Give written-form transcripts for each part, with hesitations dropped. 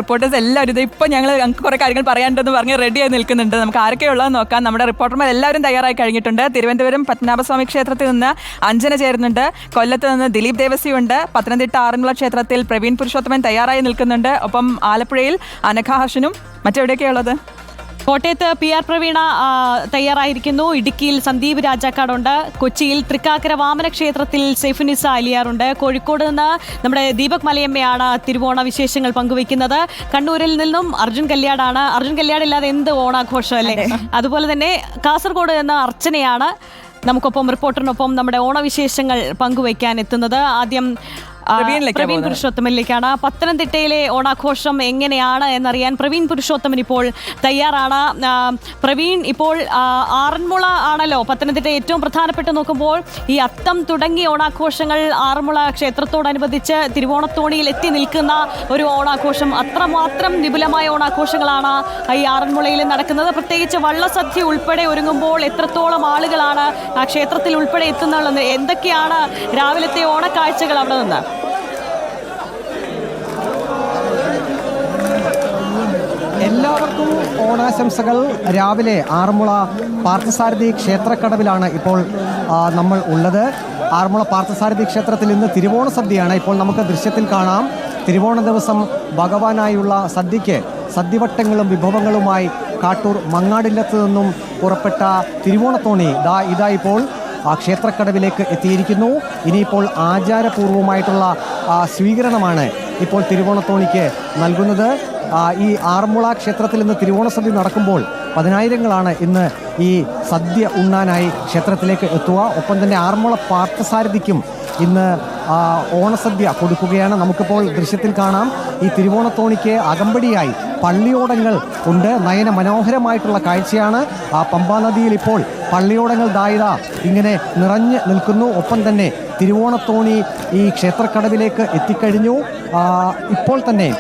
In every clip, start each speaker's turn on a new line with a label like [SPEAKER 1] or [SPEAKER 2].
[SPEAKER 1] Reporters എല്ലാവരും ഇപ്പോൾ ഞങ്ങൾക്ക് കുറേ കാര്യങ്ങൾ പറയാനുണ്ടെന്ന് പറഞ്ഞ് റെഡിയായി നിൽക്കുന്നുണ്ട്. നമുക്ക് ആരൊക്കെയുള്ളതെന്ന് നോക്കാം. നമ്മുടെ റിപ്പോർട്ടർമാർ എല്ലാവരും തയ്യാറായി കഴിഞ്ഞിട്ടുണ്ട്. തിരുവനന്തപുരം പത്മനാഭസ്വാമി ക്ഷേത്രത്തിൽ നിന്ന് അഞ്ജന ചേരുന്നുണ്ട്. കൊല്ലത്ത് നിന്ന് ദിലീപ് ദേവസിയുണ്ട്. പത്തനംതിട്ട ആറന്മുള ക്ഷേത്രത്തിൽ പ്രവീൺ പുരുഷോത്തമൻ തയ്യാറായി നിൽക്കുന്നുണ്ട്. ഒപ്പം ആലപ്പുഴയിൽ അനഘ ഹർഷനും മറ്റെവിടെയൊക്കെയുള്ളത്?
[SPEAKER 2] കോട്ടയത്ത് PR പ്രവീണ തയ്യാറായിരിക്കുന്നു. ഇടുക്കിയിൽ സന്ദീപ് രാജാക്കാടുണ്ട്. കൊച്ചിയിൽ തൃക്കാക്കര വാമന ക്ഷേത്രത്തിൽ സൈഫുനിസ അലിയാറുണ്ട്. കോഴിക്കോട് നിന്ന് നമ്മുടെ ദീപക് മലയമ്മയാണ് തിരുവോണ വിശേഷങ്ങൾ പങ്കുവയ്ക്കുന്നത്. കണ്ണൂരിൽ നിന്നും അർജുൻ കല്യാടാണ്. അർജുൻ കല്യാടില്ലാതെ എന്ത് ഓണാഘോഷം അല്ലേ? അതുപോലെ തന്നെ കാസർഗോഡ് നിന്ന് അർച്ചനയാണ് നമുക്കൊപ്പം റിപ്പോർട്ടറിനൊപ്പം നമ്മുടെ ഓണവിശേഷങ്ങൾ പങ്കുവയ്ക്കാൻ എത്തുന്നത്. ആദ്യം പ്രവീൺ പുരുഷോത്തമനിലേക്കാണ്. പത്തനംതിട്ടയിലെ ഓണാഘോഷം എങ്ങനെയാണ് എന്നറിയാൻ പ്രവീൺ പുരുഷോത്തമൻ ഇപ്പോൾ തയ്യാറാണ്. പ്രവീൺ, ഇപ്പോൾ ആറന്മുള ആണല്ലോ പത്തനംതിട്ട ഏറ്റവും പ്രധാനപ്പെട്ട് നോക്കുമ്പോൾ ഈ അത്തം തുടങ്ങിയ ഓണാഘോഷങ്ങൾ ആറന്മുള ക്ഷേത്രത്തോടനുബന്ധിച്ച് തിരുവോണത്തോണിയിൽ എത്തി നിൽക്കുന്ന ഒരു ഓണാഘോഷം. അത്രമാത്രം വിപുലമായ ഓണാഘോഷങ്ങളാണ് ഈ ആറന്മുളയിൽ നടക്കുന്നത്. പ്രത്യേകിച്ച് വള്ളസദ്യ ഉൾപ്പെടെ ഒരുങ്ങുമ്പോൾ എത്രത്തോളം ആളുകളാണ് ആ ക്ഷേത്രത്തിൽ ഉൾപ്പെടെ എത്തുന്നത്? എന്തൊക്കെയാണ് രാവിലത്തെ ഓണക്കാഴ്ചകൾ അവിടെ നിന്ന്?
[SPEAKER 3] എല്ലാവർക്കും ഓണാശംസകൾ. രാവിലെ ആറന്മുള പാർത്ഥസാരഥി ക്ഷേത്രക്കടവിലാണ് ഇപ്പോൾ നമ്മൾ ഉള്ളത്. ആറന്മുള പാർത്ഥസാരഥി ക്ഷേത്രത്തിൽ ഇന്ന് തിരുവോണ സദ്യയാണ്. ഇപ്പോൾ നമുക്ക് ദൃശ്യത്തിൽ കാണാം. തിരുവോണ ദിവസം ഭഗവാനായുള്ള സദ്യയ്ക്ക് സദ്യവട്ടങ്ങളും വിഭവങ്ങളുമായി കാട്ടൂർ മങ്ങാടില്ലത്ത് നിന്നും പുറപ്പെട്ട തിരുവോണത്തോണി ഇതാ ഇപ്പോൾ ക്ഷേത്രക്കടവിലേക്ക് എത്തിയിരിക്കുന്നു. ഇനിയിപ്പോൾ ആചാരപൂർവമായിട്ടുള്ള സ്വീകരണമാണ് ഇപ്പോൾ തിരുവോണത്തോണിക്ക് നൽകുന്നത്. ഈ ആറന്മുള ക്ഷേത്രത്തിൽ ഇന്ന് തിരുവോണ സദ്യ നടക്കുമ്പോൾ പതിനായിരങ്ങളാണ് ഇന്ന് ഈ സദ്യ ഉണ്ണാനായി ക്ഷേത്രത്തിലേക്ക് എത്തുക. ഒപ്പം തന്നെ ആറന്മുള പാർത്ഥസാരഥിക്കും ഇന്ന് ഓണസദ്യ കൊടുക്കുകയാണ്. നമുക്കിപ്പോൾ ദൃശ്യത്തിൽ കാണാം. ഈ തിരുവോണത്തോണിക്ക് അകമ്പടിയായി പള്ളിയോടങ്ങൾ ഉണ്ട്. നയന മനോഹരമായിട്ടുള്ള കാഴ്ചയാണ്. പമ്പാ നദിയിൽ ഇപ്പോൾ പള്ളിയോടങ്ങൾ ഇങ്ങനെ നിറഞ്ഞു നിൽക്കുന്നു. ഒപ്പം തന്നെ തിരുവോണത്തോണി ഈ ക്ഷേത്രക്കടവിലേക്ക് എത്തിക്കഴിഞ്ഞു. ഇപ്പോൾ തന്നെ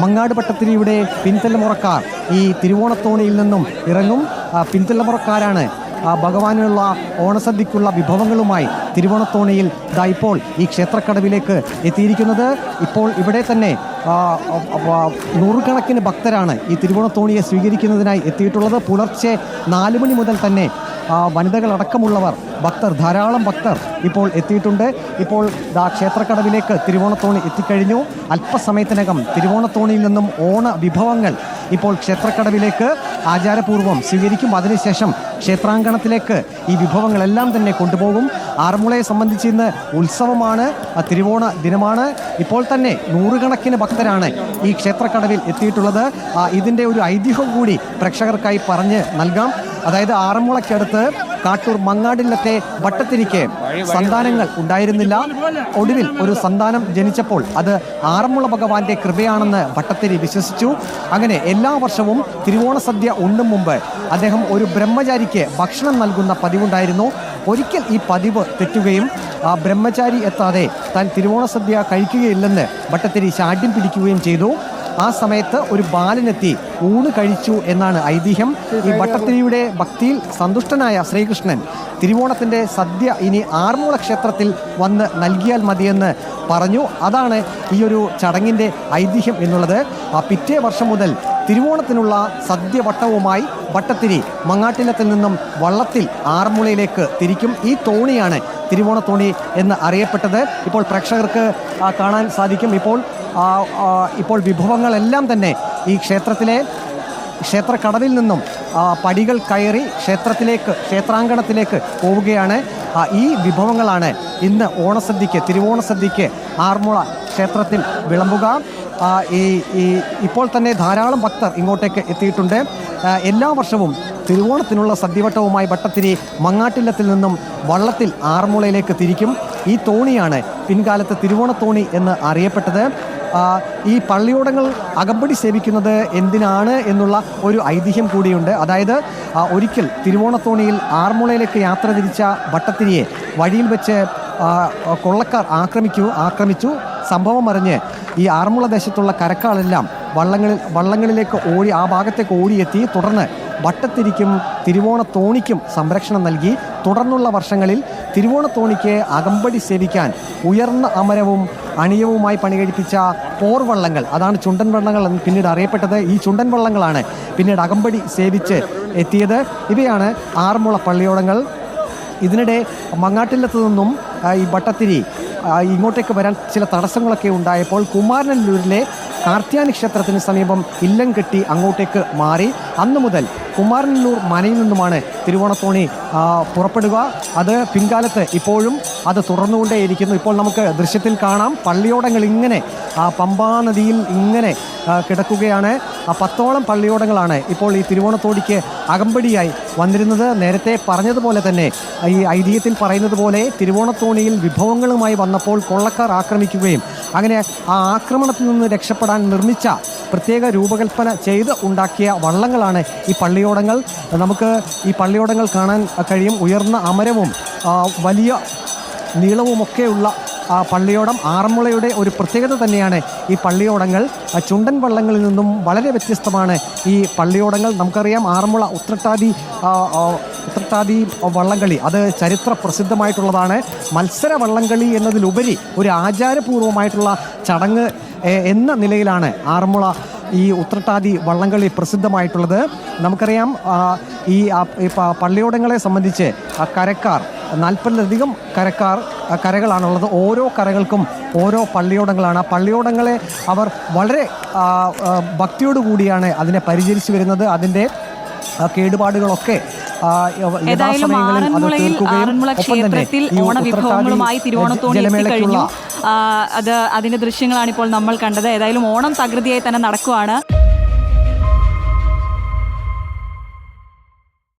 [SPEAKER 3] മങ്ങാട് പട്ടത്തിരിയുടെ പിൻതലമുറക്കാർ ഈ തിരുവോണത്തോണിയിൽ നിന്നും ഇറങ്ങും. പിൻതലമുറക്കാരാണ് ഭഗവാനുള്ള ഓണസദ്യക്കുള്ള വിഭവങ്ങളുമായി തിരുവോണത്തോണിയിൽ ഇപ്പോൾ ഈ ക്ഷേത്രക്കടവിലേക്ക് എത്തിയിരിക്കുന്നത്. ഇപ്പോൾ ഇവിടെ തന്നെ നൂറുകണക്കിന് ഭക്തരാണ് ഈ തിരുവോണത്തോണിയെ സ്വീകരിക്കുന്നതിനായി എത്തിയിട്ടുള്ളത്. പുലർച്ചെ 4 മണി മുതൽ തന്നെ വനിതകളടക്കമുള്ളവർ ധാരാളം ഭക്തർ ഇപ്പോൾ എത്തിയിട്ടുണ്ട്. ഇപ്പോൾ ക്ഷേത്രക്കടവിലേക്ക് തിരുവോണത്തോണി എത്തിക്കഴിഞ്ഞു. അല്പസമയത്തിനകം തിരുവോണത്തോണിയിൽ നിന്നും ഓണ വിഭവങ്ങൾ ഇപ്പോൾ ക്ഷേത്രക്കടവിലേക്ക് ആചാരപൂർവ്വം സ്വീകരിക്കും. അതിനുശേഷം ക്ഷേത്രാങ്കണത്തിലേക്ക് ഈ വിഭവങ്ങളെല്ലാം തന്നെ കൊണ്ടുപോകും. ആറന്മുളയെ സംബന്ധിച്ച് ഇന്ന് ഉത്സവമാണ്, തിരുവോണ ദിനമാണ്. ഇപ്പോൾ തന്നെ നൂറുകണക്കിന് ഭക്തരാണ് ഈ ക്ഷേത്രക്കടവിൽ എത്തിയിട്ടുള്ളത്. ഇതിൻ്റെ ഒരു ഐതിഹ്യം കൂടി പ്രേക്ഷകർക്കായി പറഞ്ഞ് നൽകാം. അതായത് ആറന്മുളയ്ക്കടുത്ത് കാട്ടൂർ മങ്ങാടില്ലത്തെ വട്ടത്തിരിക്ക് സന്താനങ്ങൾ ഉണ്ടായിരുന്നില്ല. ഒടുവിൽ ഒരു സന്താനം ജനിച്ചപ്പോൾ അത് ആറന്മുള ഭഗവാന്റെ കൃപയാണെന്ന് ഭട്ടത്തിരി വിശ്വസിച്ചു. അങ്ങനെ എല്ലാ വർഷവും തിരുവോണ സദ്യ ഉണ്ണും മുമ്പ് അദ്ദേഹം ഒരു ബ്രഹ്മചാരിക്ക് ഭക്ഷണം നൽകുന്ന പതിവുണ്ടായിരുന്നു. ഒരിക്കൽ ഈ പതിവ് തെറ്റുകയും ബ്രഹ്മചാരി എത്താതെ താൻ തിരുവോണ സദ്യ കഴിക്കുകയില്ലെന്ന് ഭട്ടത്തിരി ശാഠ്യം പിടിക്കുകയും ചെയ്തു. ആ സമയത്ത് ഒരു ബാലനെത്തി ഊണ് കഴിച്ചു എന്നാണ് ഐതിഹ്യം. ഈ ഭട്ടത്തിരിയുടെ ഭക്തിയിൽ സന്തുഷ്ടനായ ശ്രീകൃഷ്ണൻ തിരുവോണത്തിൻ്റെ സദ്യ ഇനി ആറന്മുള ക്ഷേത്രത്തിൽ വന്ന് നൽകിയാൽ മതിയെന്ന് പറഞ്ഞു. അതാണ് ഈ ഒരു ചടങ്ങിൻ്റെ ഐതിഹ്യം എന്നുള്ളത്. പിറ്റേ വർഷം മുതൽ തിരുവോണത്തിനുള്ള സദ്യവട്ടവുമായി ഭട്ടത്തിരി മങ്ങാട്ടില്ലത്തിൽ നിന്നും വള്ളത്തിൽ ആറന്മുളയിലേക്ക് തിരിക്കും. ഈ തോണിയാണ് തിരുവോണത്തോണി എന്ന് അറിയപ്പെട്ടത്. ഇപ്പോൾ പ്രേക്ഷകർക്ക് കാണാൻ സാധിക്കും. ഇപ്പോൾ വിഭവങ്ങളെല്ലാം തന്നെ ഈ ക്ഷേത്രക്കടവിൽ നിന്നും പടികൾ കയറി ക്ഷേത്രാങ്കണത്തിലേക്ക് പോവുകയാണ്. ഈ വിഭവങ്ങളാണ് ഇന്ന് തിരുവോണ സദ്യക്ക് ആറന്മുള ക്ഷേത്രത്തിൽ വിളമ്പുക. ഇപ്പോൾ തന്നെ ധാരാളം ഭക്തർ ഇങ്ങോട്ടേക്ക് എത്തിയിട്ടുണ്ട്. എല്ലാ വർഷവും തിരുവോണത്തിനുള്ള സദ്യവട്ടവുമായി ഭട്ടത്തിരി മങ്ങാട്ടില്ലത്തിൽ നിന്നും വള്ളത്തിൽ ആറന്മുളയിലേക്ക് തിരിക്കും. ഈ തോണിയാണ് പിൻകാലത്ത് തിരുവോണത്തോണി എന്ന് അറിയപ്പെട്ടത്. ഈ പള്ളിയോടങ്ങൾ അകമ്പടി സേവിക്കുന്നത് എന്തിനാണ് എന്നുള്ള ഒരു ഐതിഹ്യം കൂടിയുണ്ട്. അതായത് ഒരിക്കൽ തിരുവോണത്തോണിയിൽ ആറന്മുളയിലേക്ക് യാത്ര തിരിച്ച ഭട്ടത്തിരിയെ വഴിയിൽ വെച്ച് കൊള്ളക്കാർ ആക്രമിച്ചു. സംഭവം അറിഞ്ഞ് ഈ ആറന്മുള ദേശത്തുള്ള കരക്കാളെല്ലാം വള്ളങ്ങളിലേക്ക് ആ ഭാഗത്തേക്ക് ഓടിയെത്തി. തുടർന്ന് വട്ടത്തിരിക്കും തിരുവോണത്തോണിക്കും സംരക്ഷണം നൽകി. തുടർന്നുള്ള വർഷങ്ങളിൽ തിരുവോണത്തോണിക്ക് അകമ്പടി സേവിക്കാൻ ഉയർന്ന അമരവും അണിയവുമായി പണികഴിപ്പിച്ച പോർവള്ളങ്ങൾ, അതാണ് ചുണ്ടൻ വള്ളങ്ങൾ എന്ന് പിന്നീട് അറിയപ്പെട്ടത്. ഈ ചുണ്ടൻ വള്ളങ്ങളാണ് പിന്നീട് അകമ്പടി സേവിച്ച് എത്തിയത്. ഇവയാണ് ആറന്മുള പള്ളിയോടങ്ങൾ. ഇതിനിടെ മങ്ങാട്ടില്ലത്ത് നിന്നും ഈ വട്ടത്തിരി ഇങ്ങോട്ടേക്ക് വരാൻ ചില തടസ്സങ്ങളൊക്കെ ഉണ്ടായപ്പോൾ കുമാരനല്ലൂരിലെ കാർത്യാനി ക്ഷേത്രത്തിന് സമീപം ഇല്ലം കെട്ടി അങ്ങോട്ടേക്ക് മാറി. അന്നു മുതൽ കുമാരനല്ലൂർ മനയിൽ നിന്നുമാണ് തിരുവോണത്തോണി പുറപ്പെടുക. അത് പിൻകാലത്ത് ഇപ്പോഴും അത് തുടർന്നുകൊണ്ടേയിരിക്കുന്നു. ഇപ്പോൾ നമുക്ക് ദൃശ്യത്തിൽ കാണാം, പള്ളിയോടങ്ങൾ ഇങ്ങനെ പമ്പാ നദിയിൽ ഇങ്ങനെ കിടക്കുകയാണ്. 10ഓളം പള്ളിയോടങ്ങളാണ് ഇപ്പോൾ ഈ തിരുവോണത്തോടിക്ക് അകമ്പടിയായി വന്നിരുന്നത്. നേരത്തെ പറഞ്ഞതുപോലെ തന്നെ ഈ ഐതിഹ്യത്തിൽ പറയുന്നത് പോലെ തിരുവോണത്തോണിയിൽ വിഭവങ്ങളുമായി വന്നപ്പോൾ കൊള്ളക്കാർ ആക്രമിക്കുകയും അങ്ങനെ ആ ആക്രമണത്തിൽ നിന്ന് രക്ഷപ്പെടാൻ നിർമ്മിച്ച പ്രത്യേക രൂപകൽപ്പന ചെയ്ത് ഉണ്ടാക്കിയ വള്ളങ്ങളാണ് ഈ പള്ളിയോടങ്ങൾ. നമുക്ക് ഈ പള്ളിയോടങ്ങൾ കാണാൻ കഴിയും. ഉയർന്ന അമരവും വലിയ നീളവുമൊക്കെയുള്ള പള്ളിയോടം ആറന്മുളയുടെ ഒരു പ്രത്യേകത തന്നെയാണ് ഈ പള്ളിയോടങ്ങൾ. ചുണ്ടൻ വള്ളങ്ങളിൽ നിന്നും വളരെ വ്യത്യസ്തമാണ് ഈ പള്ളിയോടങ്ങൾ. നമുക്കറിയാം ആറന്മുള ഉത്രട്ടാതി വള്ളംകളി അത് ചരിത്ര പ്രസിദ്ധമായിട്ടുള്ളതാണ്. മത്സര വള്ളംകളി എന്നതിലുപരി ഒരു ആചാരപൂർവമായിട്ടുള്ള ചടങ്ങ് എന്ന നിലയിലാണ് ആറന്മുള ഈ ഉത്രട്ടാതി വള്ളംകളി പ്രസിദ്ധമായിട്ടുള്ളത്. നമുക്കറിയാം ഈ പള്ളിയോടങ്ങളെ സംബന്ധിച്ച് കരക്കാർ 40ലധികം കരകളാണുള്ളത്. ഓരോ കരകൾക്കും ഓരോ പള്ളിയോടങ്ങളാണ്. ആ പള്ളിയോടങ്ങളെ അവർ വളരെ ഭക്തിയോടുകൂടിയാണ് അതിനെ പരിചരിച്ചു വരുന്നത്. അതിൻ്റെ കേടുപാടുകളൊക്കെ
[SPEAKER 2] ഏതായാലും ആറന്മുള ക്ഷേത്രത്തിൽ ഓണവിഭവങ്ങളുമായി തിരുവോണത്തോണി എത്തിക്കഴിഞ്ഞു. അതിന്റെ ദൃശ്യങ്ങളാണ് ഇപ്പോൾ നമ്മൾ കണ്ടത്. ഏതായാലും ഓണം തകൃതിയായി തന്നെ നടക്കുവാണ്.